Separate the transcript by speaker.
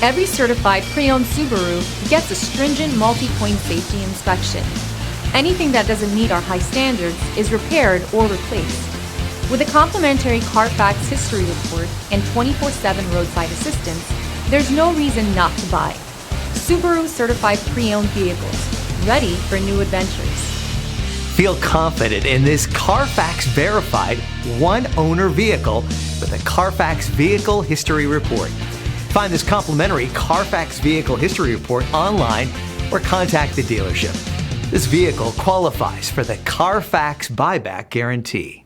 Speaker 1: Every certified pre-owned Subaru gets a stringent multi-point safety inspection. Anything that doesn't meet our high standards is repaired or replaced. With a complimentary Carfax history report and 24/7 roadside assistance, there's no reason not to buy. Subaru certified pre-owned vehicles, ready for new adventures.
Speaker 2: Feel confident in this Carfax verified one-owner vehicle with a Carfax Vehicle History Report. Find this complimentary Carfax Vehicle History Report online or contact the dealership. This vehicle qualifies for the Carfax Buyback Guarantee.